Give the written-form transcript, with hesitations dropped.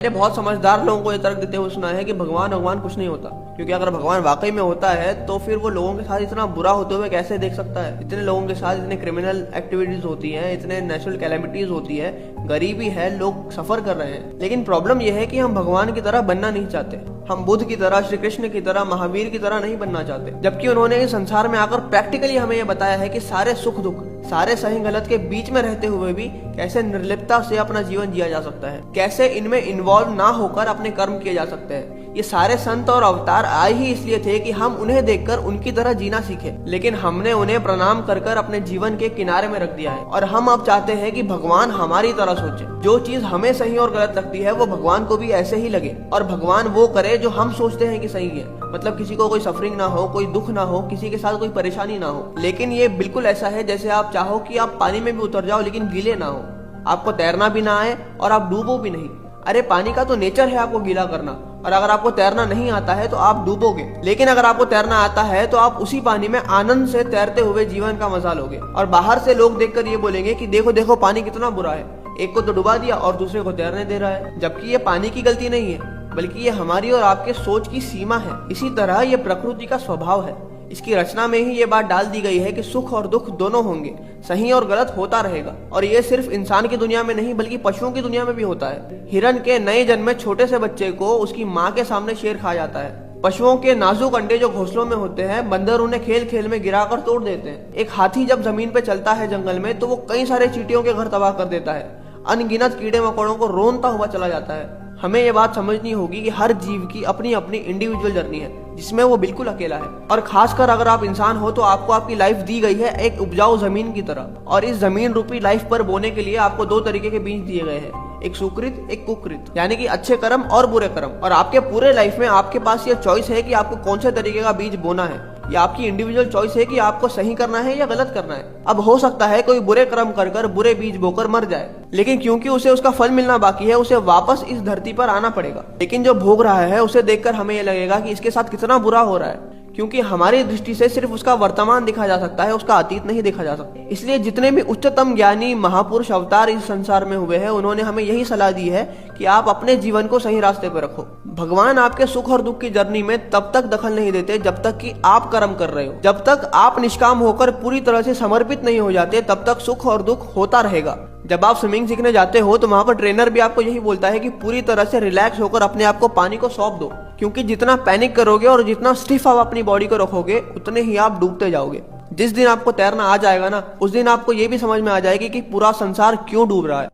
मैंने बहुत समझदार लोगों को ये तर्क देते हुए सुना है कि भगवान कुछ नहीं होता, क्योंकि अगर भगवान वाकई में होता है तो फिर वो लोगों के साथ इतना बुरा होते हुए कैसे देख सकता है। इतने लोगों के साथ इतने क्रिमिनल एक्टिविटीज होती हैं, इतने नेचुरल कैलेमिटीज होती है, गरीबी है, लोग सफर कर रहे हैं। लेकिन प्रॉब्लम यह है कि हम भगवान की तरह बनना नहीं चाहते। हम बुद्ध की तरह, श्री कृष्ण की तरह, महावीर की तरह नहीं बनना चाहते, जबकि उन्होंने इस संसार में आकर प्रैक्टिकली हमें यह बताया है कि सारे सुख दुख, सारे सही गलत के बीच में रहते हुए भी कैसे निर्लिप्तता से अपना जीवन जिया जा सकता है, कैसे इनमें इन्वॉल्व ना होकर अपने कर्म किए जा सकते हैं। ये सारे संत और अवतार आए ही इसलिए थे कि हम उन्हें देखकर उनकी तरह जीना सीखे, लेकिन हमने उन्हें प्रणाम कर कर अपने जीवन के किनारे में रख दिया है। और हम अब चाहते हैं कि भगवान हमारी तरह सोचे। जो चीज हमें सही और गलत लगती है वो भगवान को भी ऐसे ही लगे, और भगवान वो करे जो हम सोचते हैं कि सही है। मतलब किसी को कोई सफरिंग ना हो, कोई दुख ना हो, किसी के साथ कोई परेशानी ना हो। लेकिन ये बिल्कुल ऐसा है जैसे आप चाहो कि आप पानी में भी उतर जाओ लेकिन गीले ना हो, आपको तैरना भी ना आए और आप डूबो भी नहीं। अरे पानी का तो नेचर है आपको गीला करना, और अगर आपको तैरना नहीं आता है तो आप डूबोगे। लेकिन अगर आपको तैरना आता है तो आप उसी पानी में आनंद से तैरते हुए जीवन का मजा लोगे। और बाहर से लोग देखकर ये बोलेंगे कि देखो देखो पानी कितना बुरा है, एक को तो डुबा दिया और दूसरे को तैरने दे रहा है। जबकि ये पानी की गलती नहीं है, बल्कि ये हमारी और आपके सोच की सीमा है। इसी तरह ये प्रकृति का स्वभाव है। इसकी रचना में ही ये बात डाल दी गई है कि सुख और दुख दोनों होंगे, सही और गलत होता रहेगा। और ये सिर्फ इंसान की दुनिया में नहीं बल्कि पशुओं की दुनिया में भी होता है। हिरन के नए जन्मे छोटे से बच्चे को उसकी माँ के सामने शेर खा जाता है। पशुओं के नाजुक अंडे जो घोंसलों में होते हैं, बंदर उन्हें खेल खेल में गिराकर तोड़ देते हैं। एक हाथी जब जमीन पे चलता है जंगल में तो वो कई सारे चींटियों के घर तबाह कर देता है, अनगिनत कीड़े मकोड़ों को रोनता हुआ चला जाता है। हमें ये बात समझनी होगी कि हर जीव की अपनी अपनी इंडिविजुअल जर्नी है, जिसमें वो बिल्कुल अकेला है। और खासकर अगर आप इंसान हो तो आपको आपकी लाइफ दी गई है एक उपजाऊ जमीन की तरह, और इस जमीन रूपी लाइफ पर बोने के लिए आपको दो तरीके के बीज दिए गए हैं, एक सुकृत एक कुकृत, यानी कि अच्छे कर्म और बुरे कर्म। और आपके पूरे लाइफ में आपके पास ये चॉइस है कि आपको कौन से तरीके का बीज बोना है। ये आपकी इंडिविजुअल चॉइस है कि आपको सही करना है या गलत करना है। अब हो सकता है कोई बुरे कर्म कर कर बुरे बीज बोकर मर जाए, लेकिन क्योंकि उसे उसका फल मिलना बाकी है, उसे वापस इस धरती पर आना पड़ेगा। लेकिन जो भोग रहा है उसे देखकर हमें ये लगेगा कि इसके साथ कितना बुरा हो रहा है, क्योंकि हमारी दृष्टि से सिर्फ उसका वर्तमान दिखा जा सकता है, उसका अतीत नहीं देखा जा सकता। इसलिए जितने भी उच्चतम ज्ञानी महापुरुष अवतार इस संसार में हुए हैं, उन्होंने हमें यही सलाह दी है कि आप अपने जीवन को सही रास्ते पर रखो। भगवान आपके सुख और दुख की जर्नी में तब तक दखल नहीं देते जब तक कि आप कर्म कर रहे हो। जब तक आप निष्काम होकर पूरी तरह से समर्पित नहीं हो जाते तब तक सुख और दुख होता रहेगा। जब आप स्विमिंग सीखने जाते हो तो वहां पर ट्रेनर भी आपको यही बोलता है कि पूरी तरह से रिलैक्स होकर अपने आप को पानी को सौंप दो, क्योंकि जितना पैनिक करोगे और जितना स्टिफ आप अपनी बॉडी को रखोगे उतने ही आप डूबते जाओगे। जिस दिन आपको तैरना आ जाएगा ना, उस दिन आपको ये भी समझ में आ जाएगी कि पूरा संसार क्यों डूब रहा है।